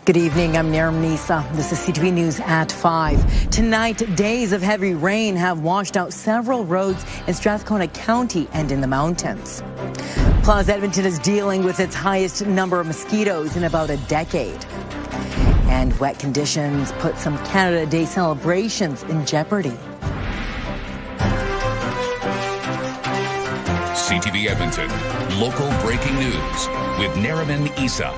Good evening, I'm Nisa. This is CTV News at 5. Tonight, days of heavy rain have washed out several roads in Strathcona County and in the mountains. Plus, Edmonton is dealing with its highest number of mosquitoes in about a decade. And wet conditions put some Canada Day celebrations in jeopardy. CTV Edmonton, local breaking news with Nariman Isa.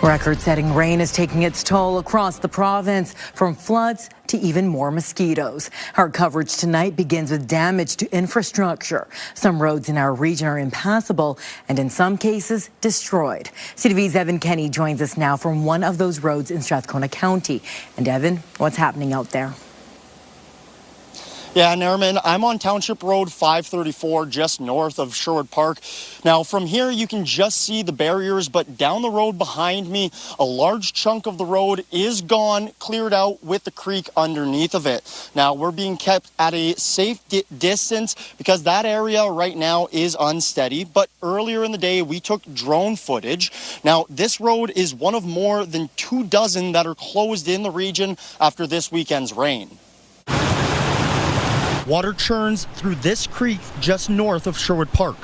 Record-setting rain is taking its toll across the province, from floods to even more mosquitoes. Our coverage tonight begins with damage to infrastructure. Some roads in our region are impassable and in some cases destroyed. CTV's Evan Kenny joins us now from one of those roads in Strathcona County. And Evan, what's happening out there? Yeah, Nariman, I'm on Township Road 534, just north of Sherwood Park. Now, from here, you can just see the barriers, but down the road behind me, a large chunk of the road is gone, cleared out with the creek underneath of it. Now, we're being kept at a safe distance because that area right now is unsteady, but earlier in the day, we took drone footage. Now, this road is one of more than 24 that are closed in the region after this weekend's rain. Water churns through this creek just north of Sherwood Park,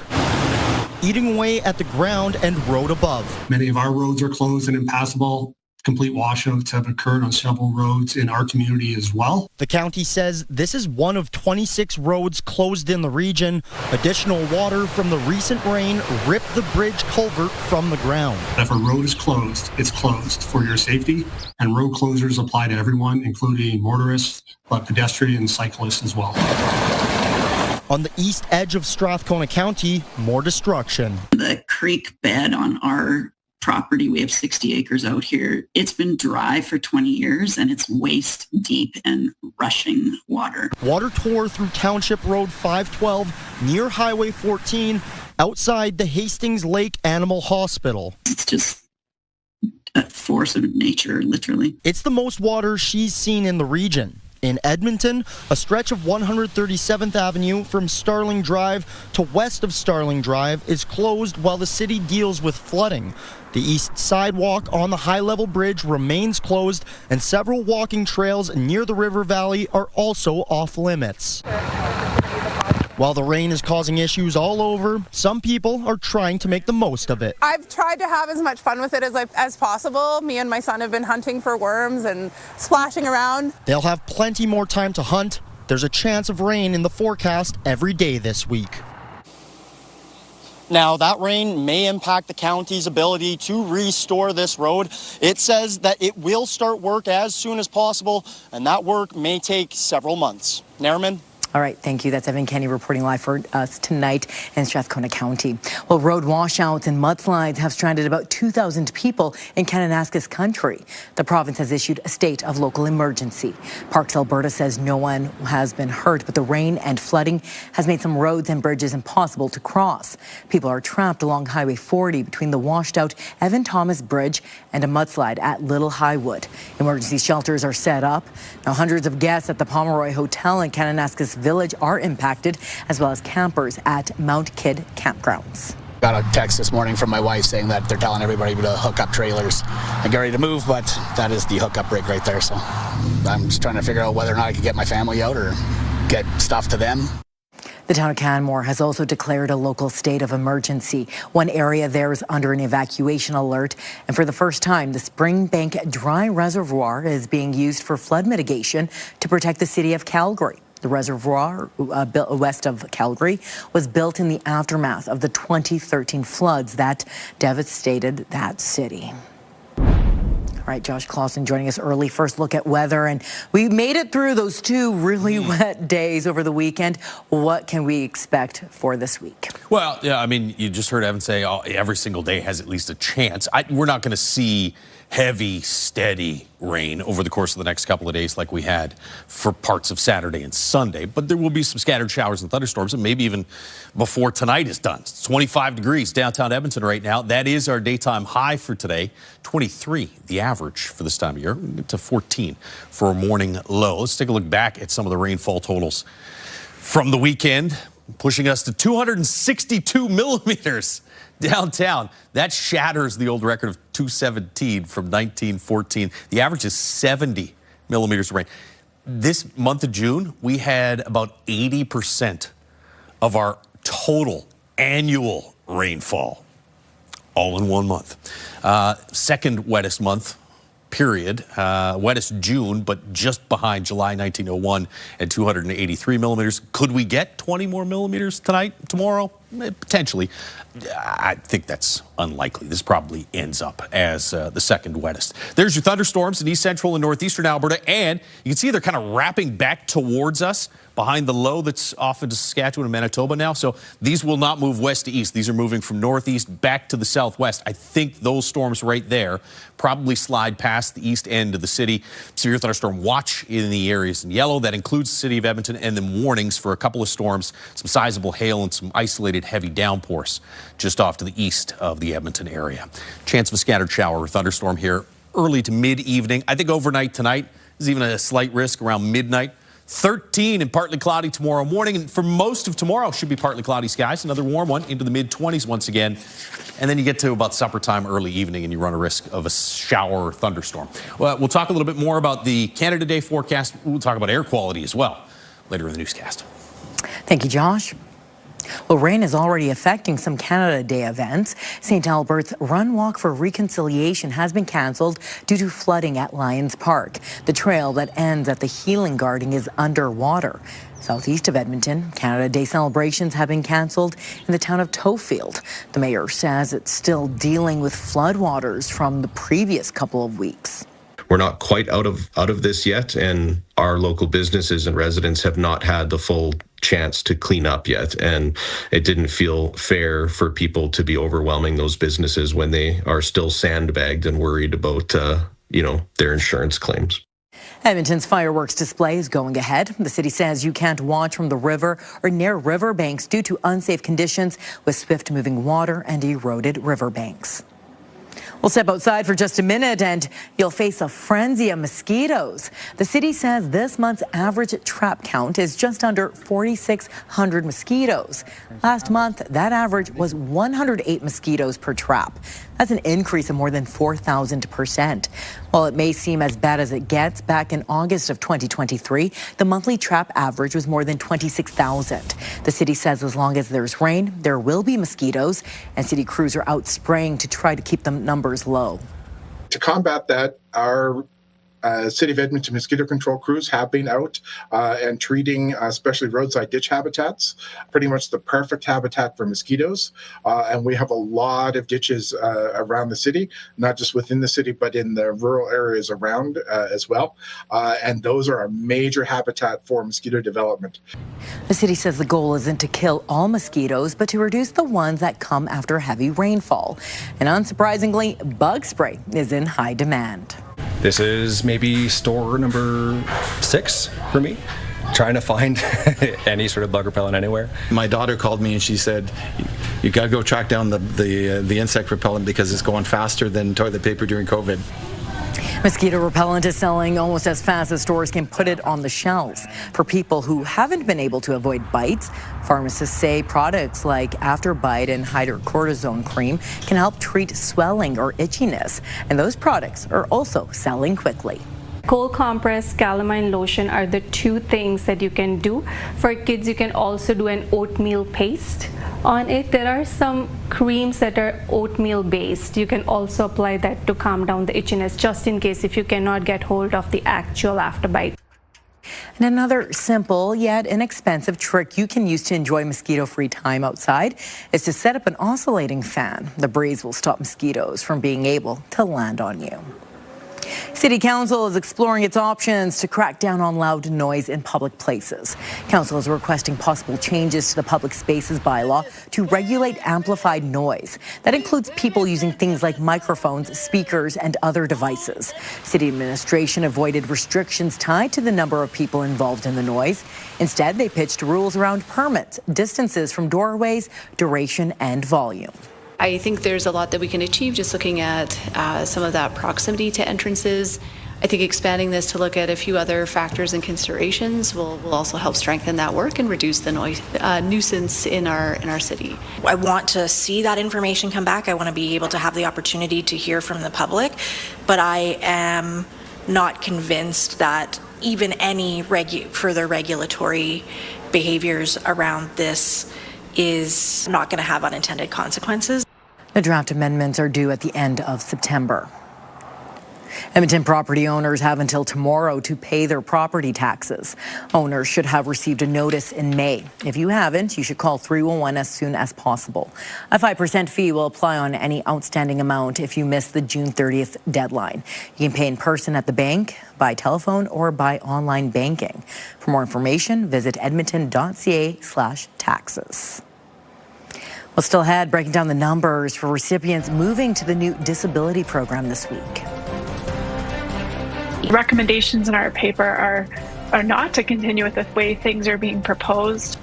eating away at the ground and road above. Many of our roads are closed and impassable. Complete washouts have occurred on several roads in our community as well. The county says this is one of 26 roads closed in the region. Additional water from the recent rain ripped the bridge culvert from the ground. If a road is closed, it's closed for your safety, and road closures apply to everyone, including motorists, but pedestrians and cyclists as well. On the east edge of Strathcona County, more destruction. The creek bed on our property, we have 60 acres out here. It's been dry for 20 years and it's waist deep and rushing water. Water tore through Township Road 512 near Highway 14 outside the Hastings Lake Animal Hospital. It's just a force of nature, literally. It's the most water she's seen in the region. In Edmonton, a stretch of 137th Avenue from Starling Drive to west of Starling Drive is closed while the city deals with flooding. The east sidewalk on the high-level bridge remains closed, and several walking trails near the river valley are also off limits. While the rain is causing issues all over, some people are trying to make the most of it. I've tried to have as much fun with it as possible. Me and my son have been hunting for worms and splashing around. They'll have plenty more time to hunt. There's a chance of rain in the forecast every day this week. Now, that rain may impact the county's ability to restore this road. It says that it will start work as soon as possible, and that work may take several months. Nariman? All right, thank you. That's Evan Kenny reporting live for us tonight in Strathcona County. Well, road washouts and mudslides have stranded about 2,000 people in Kananaskis country. The province has issued a state of local emergency. Parks Alberta says no one has been hurt, but the rain and flooding has made some roads and bridges impossible to cross. People are trapped along Highway 40 between the washed out Evan Thomas Bridge and a mudslide at Little Highwood. Emergency shelters are set up. Now, hundreds of guests at the Pomeroy Hotel in Kananaskis Village are impacted, as well as campers at Mount Kidd campgrounds. Got a text this morning from my wife saying that they're telling everybody to hook up trailers and get ready to move, but that is the hookup rig right there. So I'm just trying to figure out whether or not I can get my family out or get stuff to them. The town of Canmore has also declared a local state of emergency. One area there is under an evacuation alert. And for the first time, the Springbank Dry Reservoir is being used for flood mitigation to protect the city of Calgary. The reservoir built west of Calgary was built in the aftermath of the 2013 floods that devastated that city. All right, Josh Clausen joining us early. First look at weather, and we made it through those two really wet days over the weekend. What can we expect for this week? Well, yeah, I mean, you just heard Evan say every single day has at least a chance. We're not going to see heavy, steady rain over the course of the next couple of days like we had for parts of Saturday and Sunday. But there will be some scattered showers and thunderstorms, and maybe even before tonight is done. It's 25 degrees downtown Edmonton right now. That is our daytime high for today. 23, the average for this time of year, to 14 for a morning low. Let's take a look back at some of the rainfall totals from the weekend, pushing us to 262 millimeters. downtown. That shatters the old record of 217 from 1914. The average is 70 millimeters of rain. This month of June, we had about 80% of our total annual rainfall all in 1 month. Second wettest month, period. Wettest June, but just behind July 1901 at 283 millimeters. Could we get 20 more millimeters tonight, tomorrow? Potentially. I think that's unlikely. This probably ends up as the second wettest. There's your thunderstorms in east central and northeastern Alberta, and you can see they're kind of wrapping back towards us behind the low that's off into Saskatchewan and Manitoba now. So these will not move west to east. These are moving from northeast back to the southwest. I think those storms right there probably slide past the east end of the city. Severe thunderstorm watch in the areas in yellow. That includes the city of Edmonton, and then warnings for a couple of storms, some sizable hail and some isolated heavy downpours just off to the east of the Edmonton area. Chance of a scattered shower or thunderstorm here early to mid-evening. I think overnight tonight is even a slight risk around midnight. 13 and partly cloudy tomorrow morning. And for most of tomorrow, should be partly cloudy skies. Another warm one into the mid-20s once again. And then you get to about supper time, early evening, and you run a risk of a shower or thunderstorm. Well, we'll talk a little bit more about the Canada Day forecast. We'll talk about air quality as well later in the newscast. Thank you, Josh. Well, rain is already affecting some Canada Day events. St. Albert's Run Walk for Reconciliation has been cancelled due to flooding at Lions Park. The trail that ends at the Healing Garden is underwater. Southeast of Edmonton, Canada Day celebrations have been cancelled in the town of Tofield. The mayor says it's still dealing with floodwaters from the previous couple of weeks. We're not quite out of this yet, and our local businesses and residents have not had the full chance to clean up yet. And it didn't feel fair for people to be overwhelming those businesses when they are still sandbagged and worried about, their insurance claims. Edmonton's fireworks display is going ahead. The city says you can't watch from the river or near riverbanks due to unsafe conditions with swift-moving water and eroded riverbanks. We'll step outside for just a minute and you'll face a frenzy of mosquitoes. The city says this month's average trap count is just under 4,600 mosquitoes. Last month, that average was 108 mosquitoes per trap. That's an increase of more than 4,000%. While it may seem as bad as it gets, back in August of 2023, the monthly trap average was more than 26,000. The city says as long as there's rain, there will be mosquitoes, and city crews are out spraying to try to keep the numbers low. To combat that, our City of Edmonton mosquito control crews have been out and treating especially roadside ditch habitats, pretty much the perfect habitat for mosquitoes. And we have a lot of ditches around the city, not just within the city, but in the rural areas around as well. And those are a major habitat for mosquito development. The city says the goal isn't to kill all mosquitoes, but to reduce the ones that come after heavy rainfall. And unsurprisingly, bug spray is in high demand. This is maybe store number 6 for me, trying to find any sort of bug repellent anywhere. My daughter called me and she said, you got to go track down the insect repellent because it's going faster than toilet paper during COVID. Mosquito repellent is selling almost as fast as stores can put it on the shelves. For people who haven't been able to avoid bites, pharmacists say products like Afterbite and hydrocortisone cream can help treat swelling or itchiness. And those products are also selling quickly. Cold compress, calamine lotion are the 2 things that you can do. For kids, you can also do an oatmeal paste on it. There are some creams that are oatmeal based. You can also apply that to calm down the itchiness, just in case if you cannot get hold of the actual Afterbite. And another simple yet inexpensive trick you can use to enjoy mosquito-free time outside is to set up an oscillating fan. The breeze will stop mosquitoes from being able to land on you. City Council is exploring its options to crack down on loud noise in public places. Council is requesting possible changes to the public spaces bylaw to regulate amplified noise. That includes people using things like microphones, speakers, and other devices. City administration avoided restrictions tied to the number of people involved in the noise. Instead, they pitched rules around permits, distances from doorways, duration, and volume. I think there's a lot that we can achieve just looking at some of that proximity to entrances, I think expanding this to look at a few other factors and considerations will also help strengthen that work and reduce the noise nuisance in our city. I want to see that information come back. I want to be able to have the opportunity to hear from the public, but I am not convinced that even any further regulatory behaviors around this is not going to have unintended consequences. The draft amendments are due at the end of September. Edmonton property owners have until tomorrow to pay their property taxes. Owners should have received a notice in May. If you haven't, you should call 311 as soon as possible. A 5% fee will apply on any outstanding amount if you miss the June 30th deadline. You can pay in person at the bank, by telephone, or by online banking. For more information, visit edmonton.ca/taxes. Well, still ahead, breaking down the numbers for recipients moving to the new disability program this week. Recommendations in our paper are not to continue with the way things are being proposed.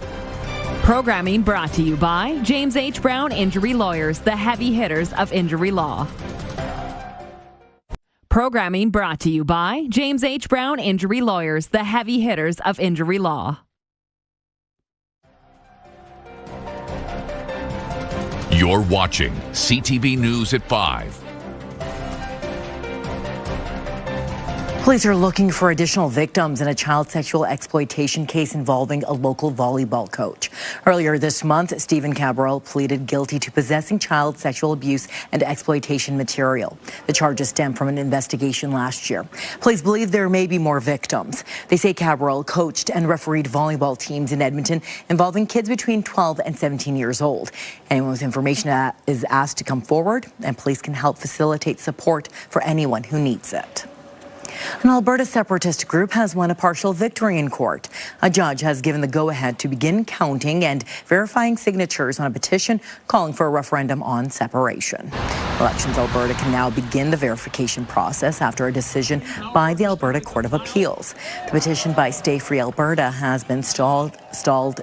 Programming brought to you by James H. Brown Injury Lawyers, the heavy hitters of injury law. Programming brought to you by James H. Brown Injury Lawyers, the heavy hitters of injury law. You're watching CTV News at 5. Police are looking for additional victims in a child sexual exploitation case involving a local volleyball coach. Earlier this month, Stephen Cabral pleaded guilty to possessing child sexual abuse and exploitation material. The charges stem from an investigation last year. Police believe there may be more victims. They say Cabral coached and refereed volleyball teams in Edmonton involving kids between 12 and 17 years old. Anyone with information is asked to come forward, and police can help facilitate support for anyone who needs it. An Alberta separatist group has won a partial victory in court. A judge has given the go-ahead to begin counting and verifying signatures on a petition calling for a referendum on separation. Elections Alberta can now begin the verification process after a decision by the Alberta Court of Appeals. The petition by Stay Free Alberta has been stalled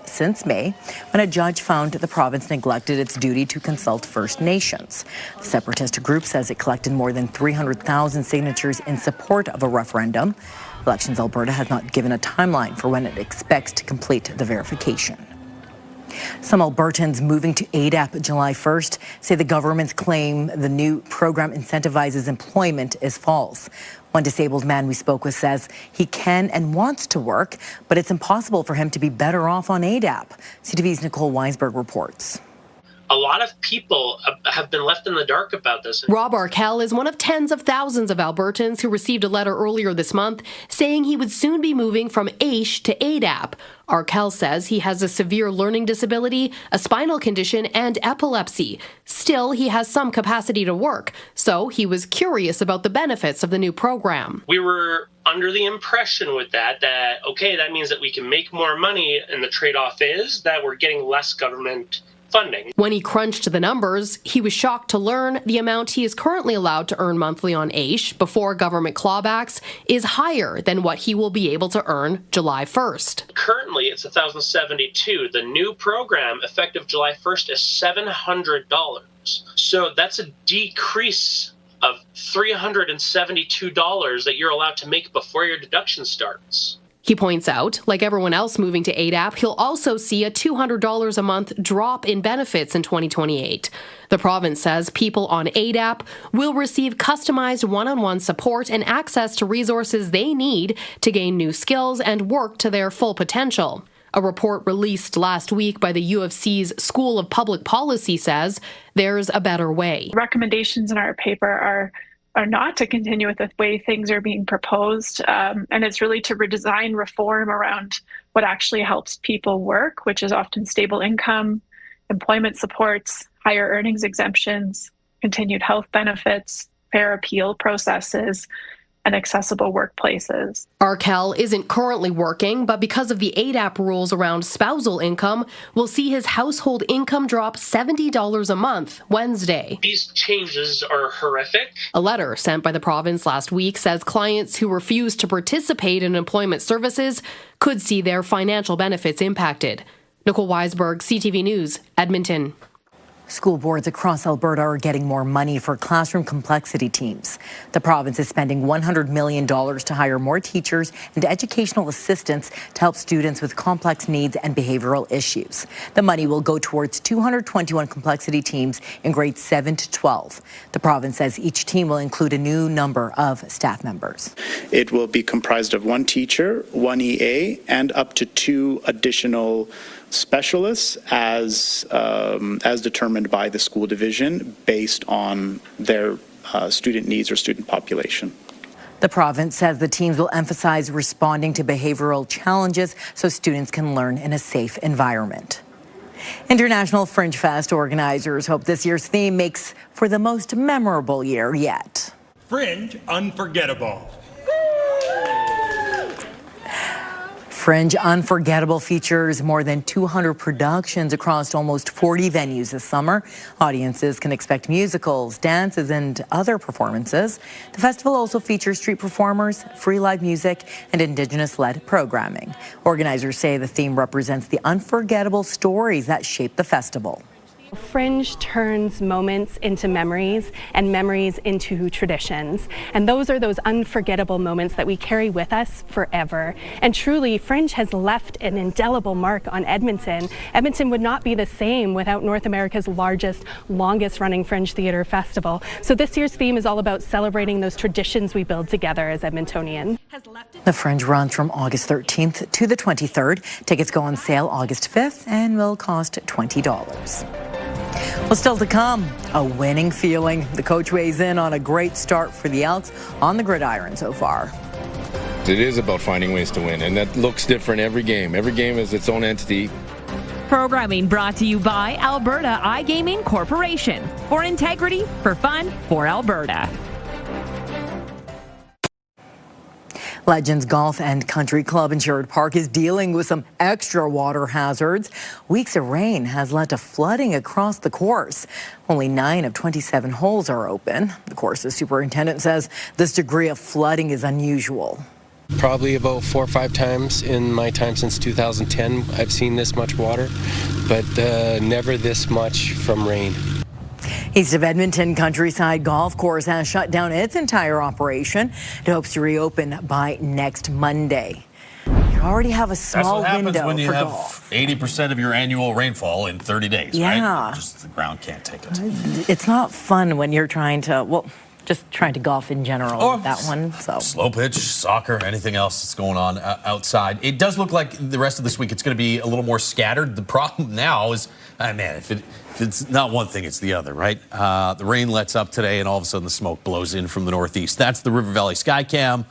since May when a judge found the province neglected its duty to consult First Nations. The separatist group says it collected more than 300,000 signatures in support of a referendum. Elections Alberta has not given a timeline for when it expects to complete the verification. Some Albertans moving to ADAP July 1st say the government's claim the new program incentivizes employment is false. One disabled man we spoke with says he can and wants to work, but it's impossible for him to be better off on ADAP. CTV's Nicole Weisberg reports. A lot of people have been left in the dark about this. Rob Arkell is one of tens of thousands of Albertans who received a letter earlier this month saying he would soon be moving from AISH to ADAP. Arkell says he has a severe learning disability, a spinal condition, and epilepsy. Still, he has some capacity to work, so he was curious about the benefits of the new program. We were under the impression with that okay, that means that we can make more money, and the trade-off is that we're getting less government funding. When he crunched the numbers, he was shocked to learn the amount he is currently allowed to earn monthly on AISH before government clawbacks is higher than what he will be able to earn July 1st. Currently, it's $1,072. The new program, effective July 1st, is $700. So that's a decrease of $372 that you're allowed to make before your deduction starts. He points out, like everyone else moving to ADAP, he'll also see a $200 a month drop in benefits in 2028. The province says people on ADAP will receive customized one-on-one support and access to resources they need to gain new skills and work to their full potential. A report released last week by the U of C's School of Public Policy says there's a better way. Recommendations in our paper are not to continue with the way things are being proposed, and it's really to redesign reform around what actually helps people work, which is often stable income, employment supports, higher earnings exemptions, continued health benefits, fair appeal processes, and accessible workplaces. Arkell isn't currently working, but because of the ADAP rules around spousal income, will see his household income drop $70 a month Wednesday. These changes are horrific. A letter sent by the province last week says clients who refuse to participate in employment services could see their financial benefits impacted. Nicole Weisberg, CTV News, Edmonton. School boards across Alberta are getting more money for classroom complexity teams. The province is spending $100 million to hire more teachers and educational assistants to help students with complex needs and behavioral issues. The money will go towards 221 complexity teams in grades 7 to 12. The province says each team will include a new number of staff members. It will be comprised of one teacher, one EA, and up to 2 additional specialists as determined by the school division based on their student needs or student population. The province says the teams will emphasize responding to behavioral challenges so students can learn in a safe environment. International Fringe Fest organizers hope this year's theme makes for the most memorable year yet. Fringe Unforgettable. Fringe Unforgettable features more than 200 productions across almost 40 venues this summer. Audiences can expect musicals, dances, and other performances. The festival also features street performers, free live music, and Indigenous-led programming. Organizers say the theme represents the unforgettable stories that shape the festival. Fringe turns moments into memories and memories into traditions. And those are those unforgettable moments that we carry with us forever. And truly, Fringe has left an indelible mark on Edmonton. Edmonton would not be the same without North America's largest, longest running Fringe Theatre Festival. So this year's theme is all about celebrating those traditions we build together as Edmontonians. The Fringe runs from August 13th to the 23rd. Tickets go on sale August 5th and will cost $20. Well, still to come, a winning feeling. The coach weighs in on a great start for the Elks on the gridiron so far. It is about finding ways to win, and that looks different every game. Every game is its own entity. Programming brought to you by Alberta iGaming Corporation. For integrity, for fun, for Alberta. Legends Golf and Country Club in Sherwood Park is dealing with some extra water hazards. Weeks of rain has led to flooding across the course. Only 9 of 27 holes are open. The course's superintendent says this degree of flooding is unusual. Probably about 4 or 5 times in my time since 2010 I've seen this much water, but never this much from rain. East of Edmonton, Countryside Golf Course has shut down its entire operation. It hopes to reopen by next Monday. You already have a small window for golf. That's what happens when you have 80% of your annual rainfall in 30 days, right? Just the ground can't take it. It's not fun when you're trying to, just trying to golf in general with that one. So slow pitch, soccer, anything else that's going on outside. It does look like the rest of this week it's going to be a little more scattered. The problem now is, if it's not one thing, it's the other, right? The rain lets up today, and all of a sudden the smoke blows in from the northeast. That's the River Valley Skycam.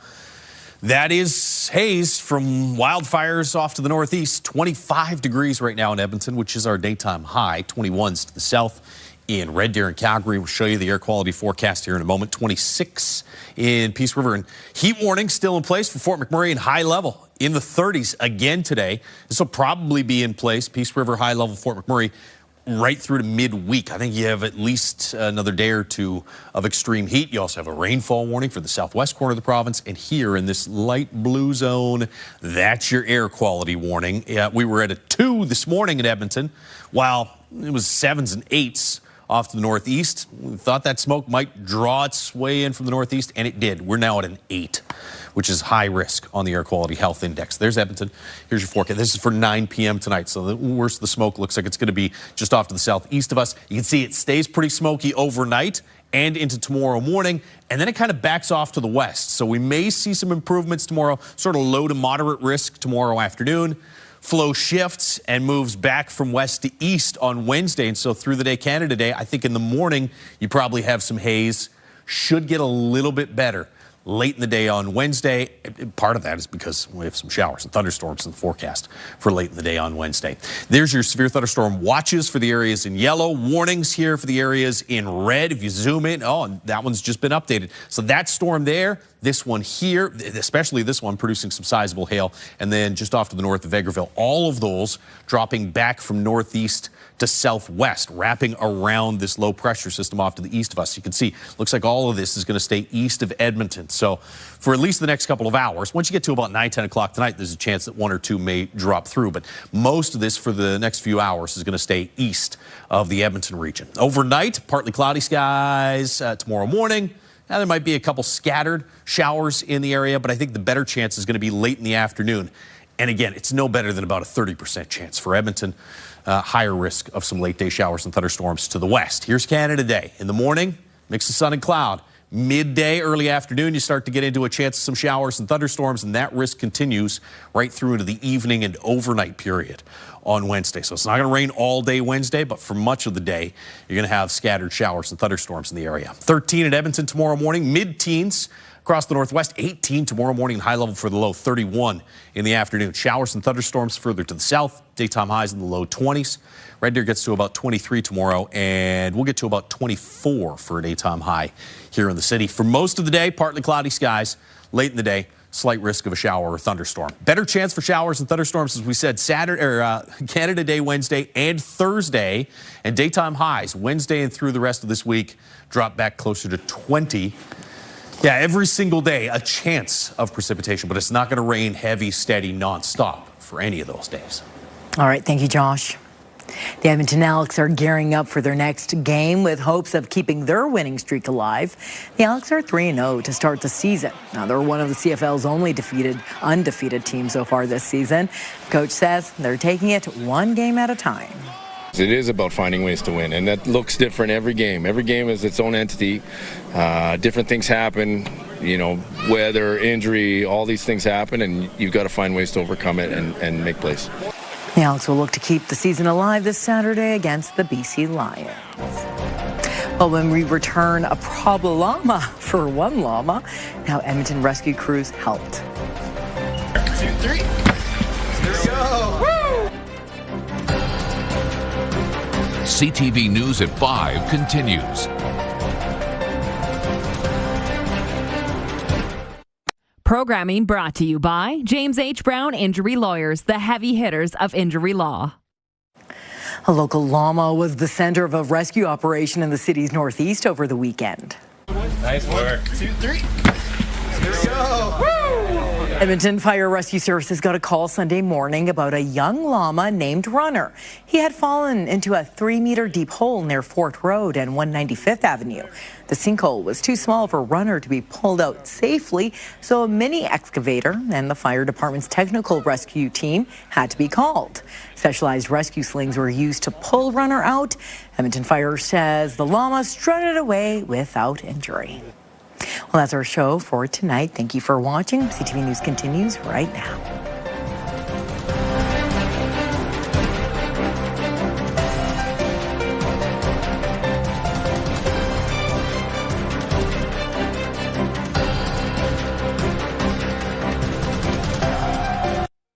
That is haze from wildfires off to the northeast. 25 degrees right now in Edmonton, which is our daytime high. 21s to the south in Red Deer and Calgary. We'll show you the air quality forecast here in a moment. 26 in Peace River, and heat warning still in place for Fort McMurray and high level in the 30s again today. This will probably be in place, Peace River, high level, Fort McMurray, right through to midweek. I think you have at least another day or two of extreme heat. You also have a rainfall warning for the southwest corner of the province, and here in this light blue zone, that's your air quality warning. We were at a 2 this morning in Edmonton, while it was 7s and 8s off to the northeast. We thought that smoke might draw its way in from the northeast, and it did. We're now at an 8, which is high risk on the Air Quality Health Index. There's Edmonton. Here's your forecast. This is for 9 p.m. tonight, so the worst of the smoke looks like it's going to be just off to the southeast of us. You can see it stays pretty smoky overnight and into tomorrow morning, and then it kind of backs off to the west. So we may see some improvements tomorrow, sort of low to moderate risk tomorrow afternoon. Flow shifts and moves back from west to east on Wednesday. And so through the day, Canada Day, I think in the morning, you probably have some haze. Should get a little bit better late in the day on Wednesday. Part of that is because we have some showers and thunderstorms in the forecast for late in the day on Wednesday. There's your severe thunderstorm watches for the areas in yellow. Warnings here for the areas in red. If you zoom in, and that one's just been updated. So that storm there, This one here, especially this one, producing some sizable hail. And then just off to the north of Vegreville, all of those dropping back from northeast to southwest, wrapping around this low pressure system off to the east of us. You can see, looks like all of this is going to stay east of Edmonton. So for at least the next couple of hours, once you get to about 9, 10 o'clock tonight, there's a chance that 1 or 2 may drop through. But most of this for the next few hours is going to stay east of the Edmonton region. Overnight, partly cloudy skies tomorrow morning. Now, there might be a couple scattered showers in the area, but I think the better chance is going to be late in the afternoon. And again, it's no better than about a 30% chance for Edmonton. Higher risk of some late day showers and thunderstorms to the west. Here's Canada Day. In the morning, mix of sun and cloud. Midday, early afternoon, you start to get into a chance of some showers and thunderstorms, and that risk continues right through into the evening and overnight period on Wednesday. So it's not going to rain all day Wednesday, but for much of the day, you're going to have scattered showers and thunderstorms in the area. 13 at Edmonton tomorrow morning, mid-teens across the northwest, 18 tomorrow morning, and high level for the low, 31 in the afternoon. Showers and thunderstorms further to the south, daytime highs in the low 20s. Red Deer gets to about 23 tomorrow, and we'll get to about 24 for a daytime high here in the city. For most of the day, partly cloudy skies. Late in the day, slight risk of a shower or thunderstorm. Better chance for showers and thunderstorms, as we said, Canada Day Wednesday and Thursday, and daytime highs Wednesday and through the rest of this week drop back closer to 20. Yeah, every single day, a chance of precipitation, but it's not going to rain heavy, steady, nonstop for any of those days. All right, thank you, Josh. The Edmonton Elks are gearing up for their next game with hopes of keeping their winning streak alive. The Elks are 3-0 to start the season. Now, they're one of the CFL's only undefeated teams so far this season. Coach says they're taking it one game at a time. It is about finding ways to win, and that looks different every game. Every game is its own entity. Different things happen, weather, injury, all these things happen, and you've got to find ways to overcome it and make plays. The Elks will look to keep the season alive this Saturday against the BC Lions. Well, when we return, a problema for one llama. Now Edmonton rescue crews helped. 2, 3. Here we go. Woo! CTV News at 5 continues. Programming brought to you by James H. Brown Injury Lawyers, the heavy hitters of injury law. A local llama was the center of a rescue operation in the city's northeast over the weekend. Nice work. 2, 3. Here we go. Woo! Edmonton Fire Rescue Services got a call Sunday morning about a young llama named Runner. He had fallen into a 3-meter deep hole near Fort Road and 195th Avenue. The sinkhole was too small for Runner to be pulled out safely, so a mini excavator and the fire department's technical rescue team had to be called. Specialized rescue slings were used to pull Runner out. Edmonton Fire says the llama strutted away without injury. Well, that's our show for tonight. Thank you for watching. CTV News continues right now.